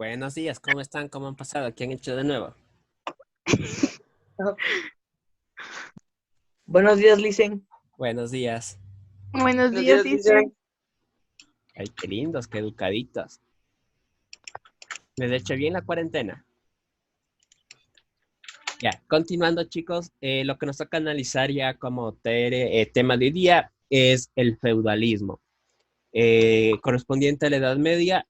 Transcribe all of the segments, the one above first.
Buenos días, ¿cómo están? ¿Cómo han pasado? ¿Qué han hecho de nuevo? Ajá. Buenos días, Licen. Buenos días. Buenos Buenos días, días, dice. Licen. Ay, qué lindos, qué educaditos. ¿Les he hecho bien la cuarentena? Ya, continuando chicos, lo que nos toca analizar ya como tema de hoy día es el feudalismo. Correspondiente a la Edad Media,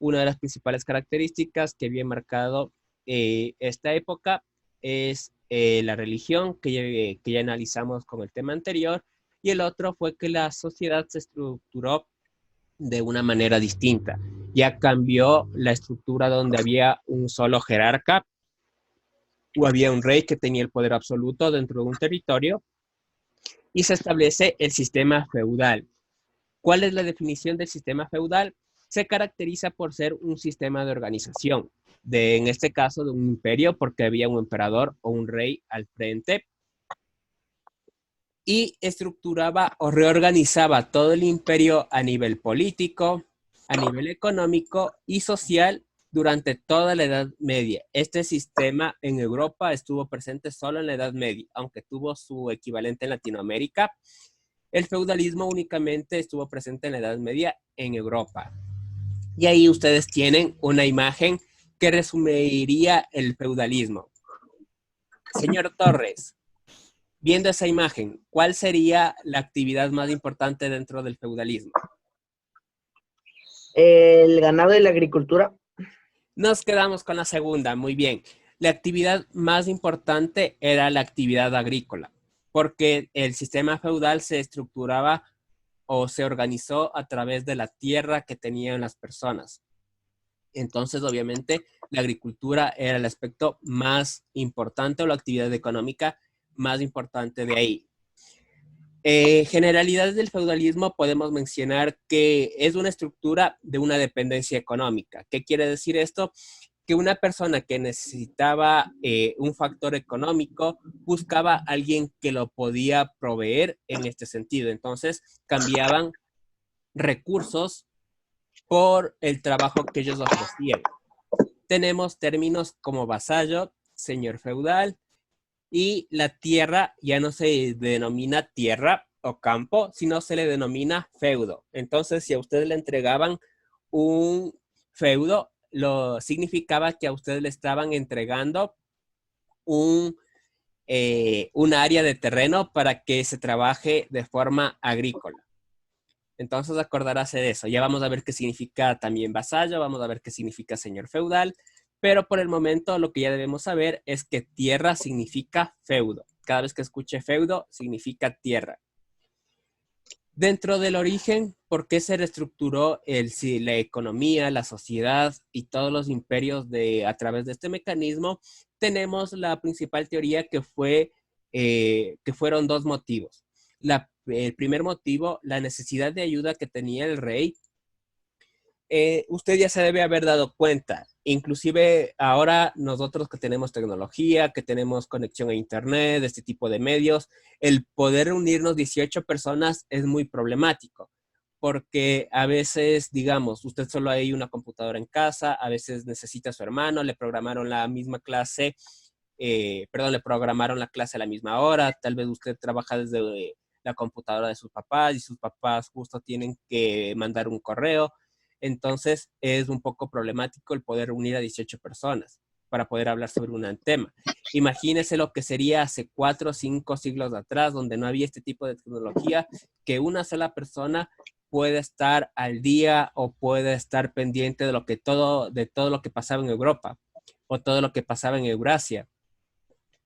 una de las principales características que había marcado esta época es la religión, que ya analizamos con el tema anterior, y el otro fue que la sociedad se estructuró de una manera distinta. Ya cambió la estructura donde había un solo jerarca o había un rey que tenía el poder absoluto dentro de un territorio y se establece el sistema feudal. ¿Cuál es la definición del sistema feudal? Se caracteriza por ser un sistema de organización, en este caso de un imperio, porque había un emperador o un rey al frente, y estructuraba o reorganizaba todo el imperio a nivel político, a nivel económico y social durante toda la Edad Media. Este sistema en Europa estuvo presente solo en la Edad Media, aunque tuvo su equivalente en Latinoamérica. El feudalismo únicamente estuvo presente en la Edad Media en Europa. Y ahí ustedes tienen una imagen que resumiría el feudalismo. Señor Torres, viendo esa imagen, ¿cuál sería la actividad más importante dentro del feudalismo? El ganado y la agricultura. Nos quedamos con la segunda, muy bien. La actividad más importante era la actividad agrícola, porque el sistema feudal se estructuraba o se organizó a través de la tierra que tenían las personas. Entonces, obviamente, la agricultura era el aspecto más importante o la actividad económica más importante de ahí. Generalidades del feudalismo podemos mencionar que es una estructura de una dependencia económica. ¿Qué quiere decir esto? Que una persona que necesitaba un factor económico buscaba a alguien que lo podía proveer en este sentido. Entonces cambiaban recursos por el trabajo que ellos ofrecían. Tenemos términos como vasallo, señor feudal, y la tierra ya no se denomina tierra o campo, sino se le denomina feudo. Entonces, si a ustedes le entregaban un feudo, lo significaba que a ustedes le estaban entregando un, un área de terreno para que se trabaje de forma agrícola. Entonces acordarás de eso. Ya vamos a ver qué significa también vasallo, vamos a ver qué significa señor feudal, pero por el momento lo que ya debemos saber es que tierra significa feudo. Cada vez que escuche feudo significa tierra. Dentro del origen, ¿por qué se reestructuró la economía, la sociedad y todos los imperios a través de este mecanismo? Tenemos la principal teoría que fueron dos motivos. El primer motivo, la necesidad de ayuda que tenía el rey. Usted ya se debe haber dado cuenta, inclusive ahora nosotros que tenemos tecnología, que tenemos conexión a internet, este tipo de medios, el poder unirnos 18 personas es muy problemático, porque a veces, digamos, usted solo hay una computadora en casa, a veces necesita a su hermano, le programaron la misma clase, le programaron la clase a la misma hora, tal vez usted trabaja desde la computadora de sus papás y sus papás justo tienen que mandar un correo. Entonces es un poco problemático el poder unir a 18 personas para poder hablar sobre un tema. Imagínese lo que sería hace 4 o 5 siglos atrás, donde no había este tipo de tecnología, que una sola persona puede estar al día o puede estar pendiente de todo lo que pasaba en Europa o todo lo que pasaba en Eurasia.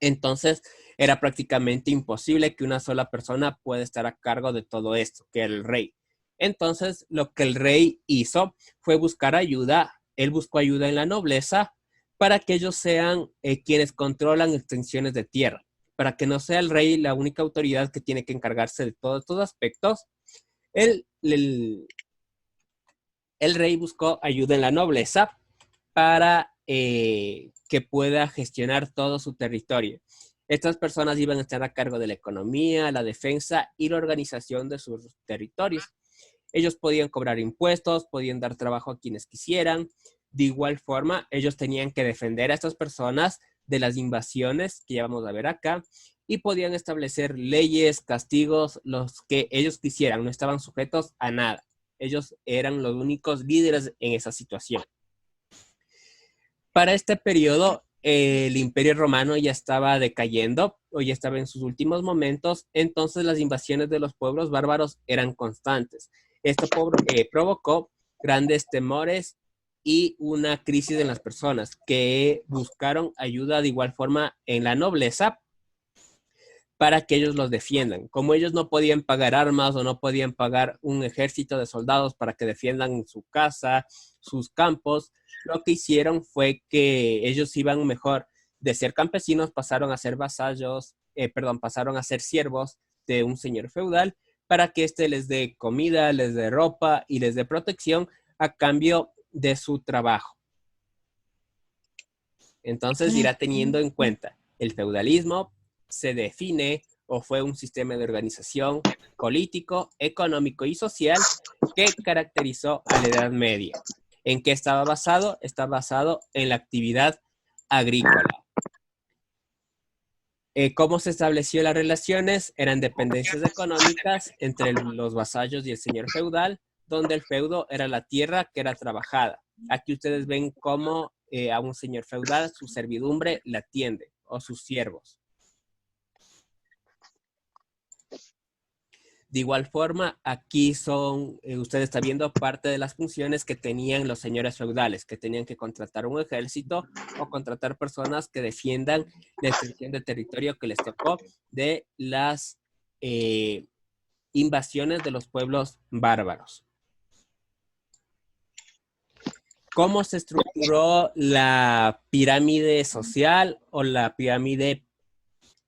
Entonces era prácticamente imposible que una sola persona pueda estar a cargo de todo esto, que era el rey. Entonces lo que el rey hizo fue buscar ayuda. Él buscó ayuda en la nobleza para que ellos sean quienes controlan extensiones de tierra, para que no sea el rey la única autoridad que tiene que encargarse de todos estos aspectos. El, el, el rey buscó ayuda en la nobleza para que pueda gestionar todo su territorio. Estas personas iban a estar a cargo de la economía, la defensa y la organización de sus territorios. Ellos podían cobrar impuestos, podían dar trabajo a quienes quisieran, De igual forma, ellos tenían que defender a estas personas de las invasiones que ya vamos a ver acá y podían establecer leyes, castigos, los que ellos quisieran, no estaban sujetos a nada. Ellos eran los únicos líderes en esa situación. Para este periodo, el Imperio Romano ya estaba decayendo o ya estaba en sus últimos momentos, entonces las invasiones de los pueblos bárbaros eran constantes. Esto provocó grandes temores y una crisis en las personas que buscaron ayuda de igual forma en la nobleza para que ellos los defiendan. Como ellos no podían pagar armas o no podían pagar un ejército de soldados para que defiendan su casa, sus campos, lo que hicieron fue que ellos iban mejor de ser campesinos, pasaron a ser vasallos, pasaron a ser siervos de un señor feudal para que éste les dé comida, les dé ropa y les dé protección a cambio de su trabajo. Entonces irá teniendo en cuenta el feudalismo se define o fue un sistema de organización político, económico y social que caracterizó a la Edad Media. ¿En qué estaba basado? Está basado en la actividad agrícola. ¿Cómo se estableció las relaciones? Eran dependencias económicas entre los vasallos y el señor feudal, donde el feudo era la tierra que era trabajada. Aquí ustedes ven cómo a un señor feudal su servidumbre la atiende o sus siervos. De igual forma, aquí son, usted está viendo parte de las funciones que tenían los señores feudales, que tenían que contratar un ejército o contratar personas que defiendan la extensión de territorio que les tocó de las invasiones de los pueblos bárbaros. ¿Cómo se estructuró la pirámide social o la pirámide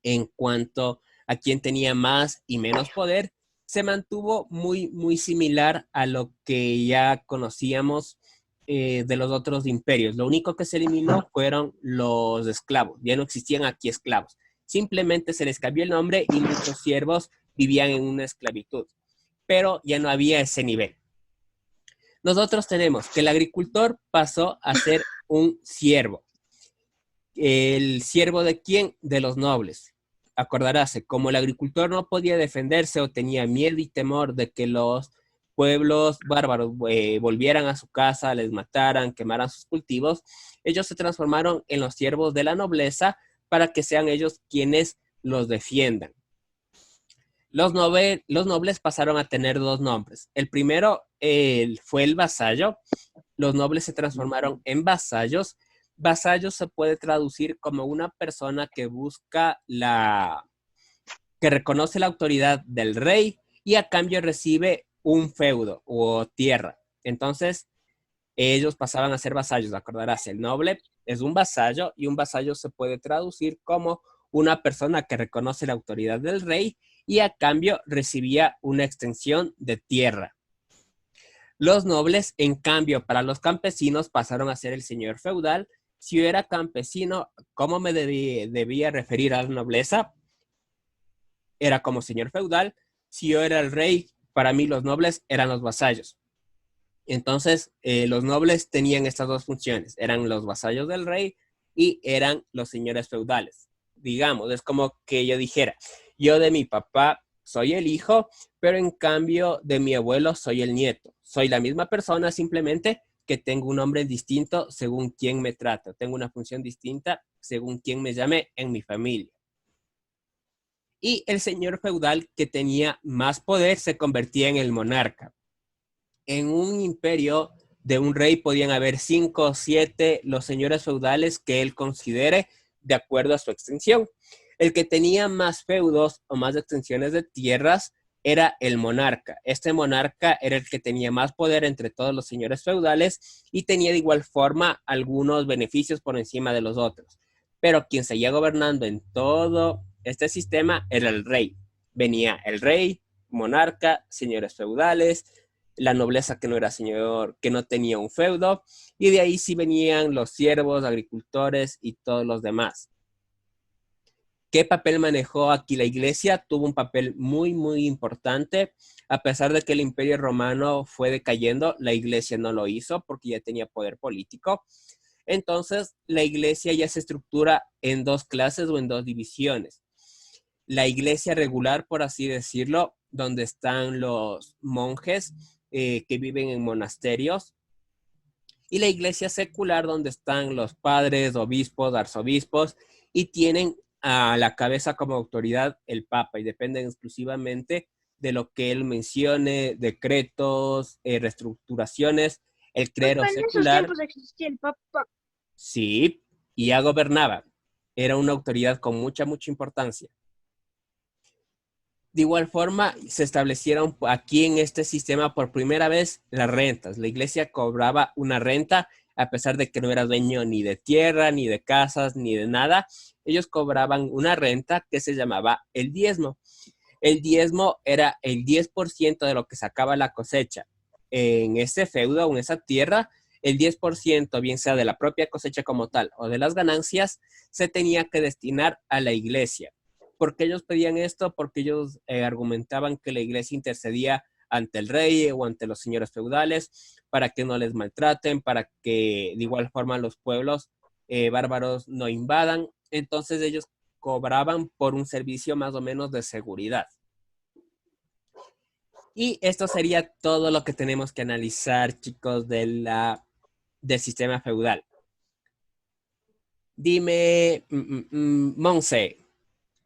en cuanto a quién tenía más y menos poder? Se mantuvo muy similar a lo que ya conocíamos de los otros imperios. Lo único que se eliminó fueron los esclavos. Ya no existían aquí esclavos. Simplemente se les cambió el nombre y muchos siervos vivían en una esclavitud. Pero ya no había ese nivel. Nosotros tenemos que el agricultor pasó a ser un siervo. ¿El siervo de quién? De los nobles. Acordaráse, como el agricultor no podía defenderse o tenía miedo y temor de que los pueblos bárbaros volvieran a su casa, les mataran, quemaran sus cultivos, ellos se transformaron en los siervos de la nobleza para que sean ellos quienes los defiendan. Los nobles pasaron a tener dos nombres. El primero fue el vasallo. Los nobles se transformaron en vasallos. Vasallo se puede traducir como una persona que busca que reconoce la autoridad del rey y a cambio recibe un feudo o tierra. Entonces, ellos pasaban a ser vasallos, acordarás, el noble es un vasallo y un vasallo se puede traducir como una persona que reconoce la autoridad del rey y a cambio recibía una extensión de tierra. Los nobles, en cambio, para los campesinos pasaron a ser el señor feudal. Si yo era campesino, ¿cómo me debía referir a la nobleza? Era como señor feudal. Si yo era el rey, para mí los nobles eran los vasallos. Entonces, los nobles tenían estas dos funciones. Eran los vasallos del rey y eran los señores feudales. Digamos, es como que yo dijera, yo de mi papá soy el hijo, pero en cambio de mi abuelo soy el nieto. Soy la misma persona, simplemente que tengo un nombre distinto según quién me trata. Tengo una función distinta según quién me llame en mi familia. Y el señor feudal que tenía más poder se convertía en el monarca. En un imperio de un rey podían haber 5 o 7 los señores feudales que él considere de acuerdo a su extensión. El que tenía más feudos o más extensiones de tierras era el monarca. Este monarca era el que tenía más poder entre todos los señores feudales y tenía de igual forma algunos beneficios por encima de los otros. Pero quien seguía gobernando en todo este sistema era el rey. Venía el rey, monarca, señores feudales, la nobleza que no era señor, que no tenía un feudo, y de ahí sí venían los siervos, agricultores y todos los demás. ¿Qué papel manejó aquí la iglesia? Tuvo un papel muy, muy importante. A pesar de que el Imperio Romano fue decayendo, la iglesia no lo hizo porque ya tenía poder político. Entonces, la iglesia ya se estructura en dos clases o en dos divisiones. La iglesia regular, por así decirlo, donde están los monjes que viven en monasterios, y la iglesia secular, donde están los padres, obispos, arzobispos, y tienen a la cabeza como autoridad el Papa, y dependen exclusivamente de lo que él mencione, decretos, reestructuraciones. El clero Papá, en esos secular, tiempos existía el Papa. sí, y ya gobernaba. Era una autoridad con mucha, mucha importancia. De igual forma, se establecieron aquí en este sistema por primera vez las rentas. La iglesia cobraba una renta a pesar de que no era dueño ni de tierra, ni de casas, ni de nada. Ellos cobraban una renta que se llamaba el diezmo. El diezmo era el 10% de lo que sacaba la cosecha. En ese feudo o en esa tierra, el 10%, bien sea de la propia cosecha como tal o de las ganancias, se tenía que destinar a la iglesia. ¿Por qué ellos pedían esto? Porque ellos argumentaban que la iglesia intercedía ante el rey o ante los señores feudales para que no les maltraten, para que de igual forma los pueblos bárbaros no invadan. Entonces ellos cobraban por un servicio más o menos de seguridad. Y esto sería todo lo que tenemos que analizar, chicos, del sistema feudal. Dime, Monse,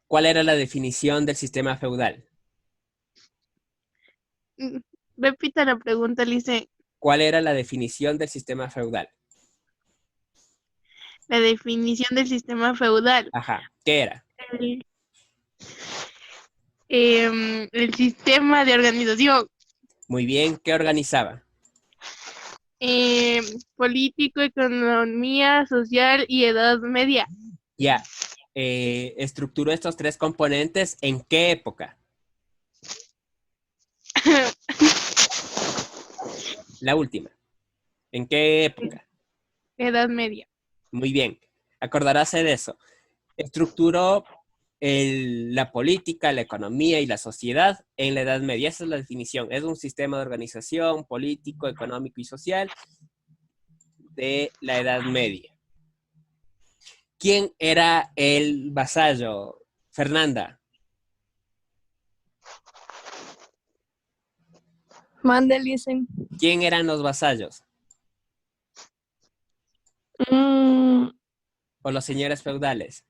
¿cuál era la definición del sistema feudal? Mm, Repita la pregunta, Lice. ¿Cuál era la definición del sistema feudal? La definición del sistema feudal. Ajá, ¿qué era? El, el sistema de organización Muy bien, ¿qué organizaba? político, economía, social y edad media. Ya, estructuró estos tres componentes ¿en qué época? La última. ¿En qué época? Edad media. Muy bien, acordarás de eso. Estructuró la política, la economía y la sociedad en la Edad Media. Esa es la definición. Es un sistema de organización político, económico y social de la Edad Media. ¿Quién era el vasallo? Fernanda. Mande, Lice. ¿Quién eran los vasallos? Mm, ¿O los señores feudales?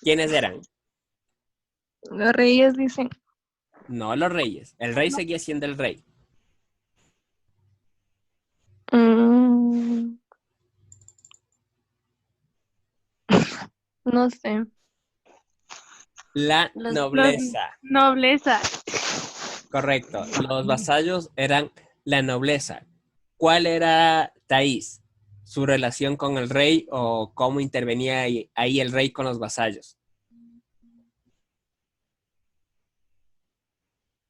¿Quiénes eran? los reyes dicen. No los reyes. El rey seguía siendo el rey. Mm, no sé. La Los, nobleza. Nobleza. Correcto. Los vasallos eran la nobleza. ¿Cuál era Thaís? ¿Su relación con el rey o cómo intervenía ahí el rey con los vasallos?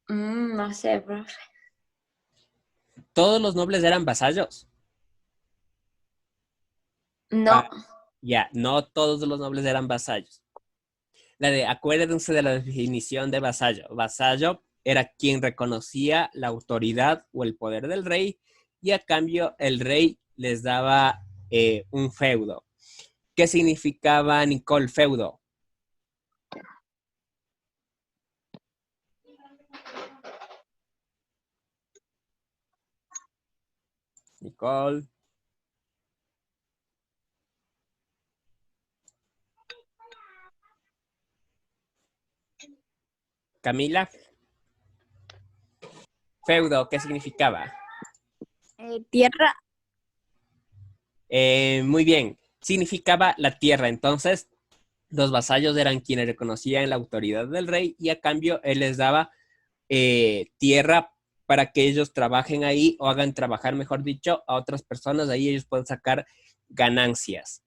No sé, profe. ¿Todos los nobles eran vasallos? No. Ah, ya, no todos los nobles eran vasallos. Acuérdense de la definición de vasallo. Vasallo era quien reconocía la autoridad o el poder del rey y a cambio el rey les daba un feudo. ¿Qué significaba, Nicole, feudo? Nicole. Camila. Feudo, ¿qué significaba? tierra. Muy bien, significaba la tierra. Entonces, los vasallos eran quienes reconocían la autoridad del rey y a cambio él les daba tierra para que ellos trabajen ahí o hagan trabajar, mejor dicho, a otras personas. Ahí ellos pueden sacar ganancias.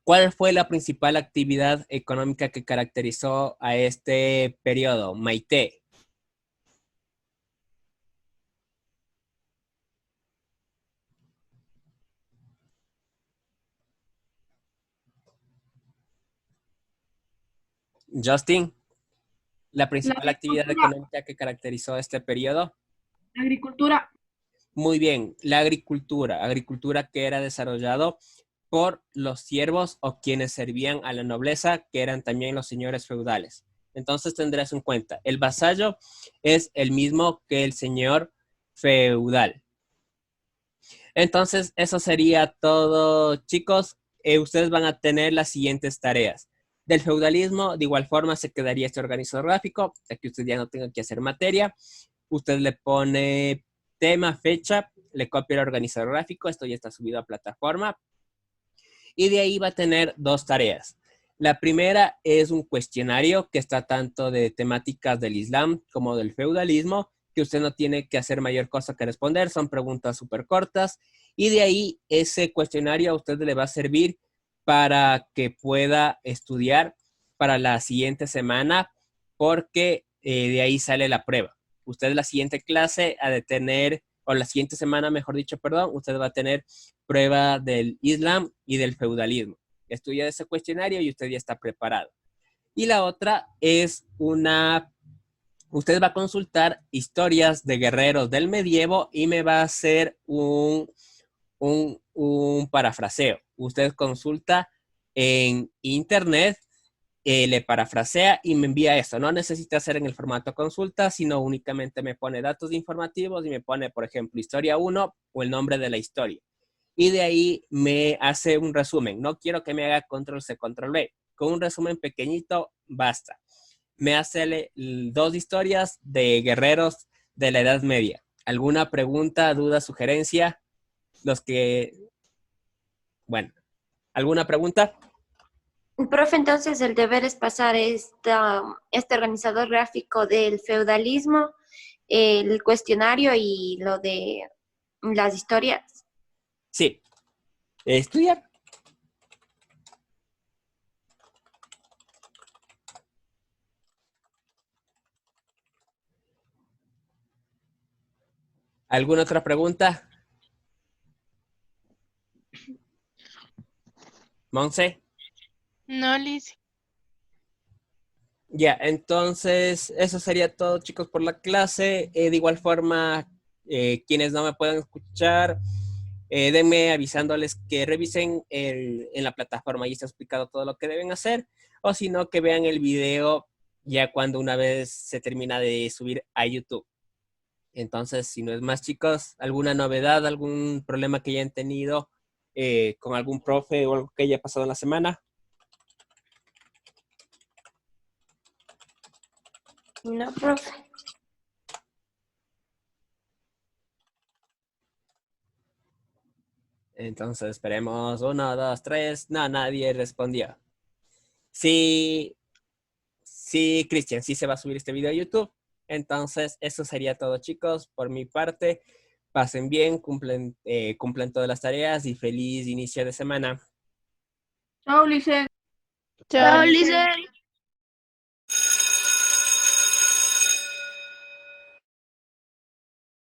¿Cuál fue la principal actividad económica que caracterizó a este periodo? Maite. Justin, la principal La actividad agricultura. económica que caracterizó este periodo. Agricultura. Muy bien, la agricultura que era desarrollado por los siervos o quienes servían a la nobleza, que eran también los señores feudales. Entonces tendrás en cuenta, el vasallo es el mismo que el señor feudal. Entonces, eso sería todo, chicos. Ustedes van a tener las siguientes tareas. Del feudalismo, de igual forma, se quedaría este organizador gráfico, aquí usted ya no tenga que hacer materia. Usted le pone tema, fecha, le copia el organizador gráfico, esto ya está subido a plataforma. Y de ahí va a tener dos tareas. La primera es un cuestionario que está tanto de temáticas del Islam como del feudalismo, que usted no tiene que hacer mayor cosa que responder, son preguntas súper cortas. Y de ahí ese cuestionario a usted le va a servir para que pueda estudiar para la siguiente semana, porque de ahí sale la prueba. Usted la siguiente clase ha de tener, o la siguiente semana, mejor dicho, perdón, usted va a tener prueba del Islam y del feudalismo. Estudia ese cuestionario y usted ya está preparado. Y la otra es usted va a consultar historias de guerreros del medievo y me va a hacer un parafraseo. Usted consulta en internet, le parafrasea y me envía esto. No necesita hacer en el formato consulta, sino únicamente me pone datos informativos y me pone, por ejemplo, historia 1 o el nombre de la historia. Y de ahí me hace un resumen. No quiero que me haga control C, control V. Con un resumen pequeñito basta. Me hace dos historias de guerreros de la Edad Media. ¿Alguna pregunta, duda, sugerencia? Bueno, ¿alguna pregunta? Profe, entonces el deber es pasar este organizador gráfico del feudalismo, el cuestionario y lo de las historias. Sí. Estudiar. ¿Alguna otra pregunta? Monse. No, Liz. Ya, entonces eso sería todo, chicos, por la clase. De igual forma, quienes no me puedan escuchar, denme avisándoles que revisen en la plataforma, ahí está explicado todo lo que deben hacer, o si no, que vean el video ya cuando una vez se termina de subir a YouTube. Entonces, si no es más, chicos, ¿alguna novedad, algún problema que hayan tenido con algún profe o algo que haya pasado en la semana? No, profe. Entonces, esperemos. 1, 2, 3. No, nadie respondió. Sí, sí, Cristian, sí se va a subir este video a YouTube. Entonces, eso sería todo, chicos. Por mi parte, pasen bien, cumplen todas las tareas y feliz inicio de semana. Chao, Liz. Chao, Lice.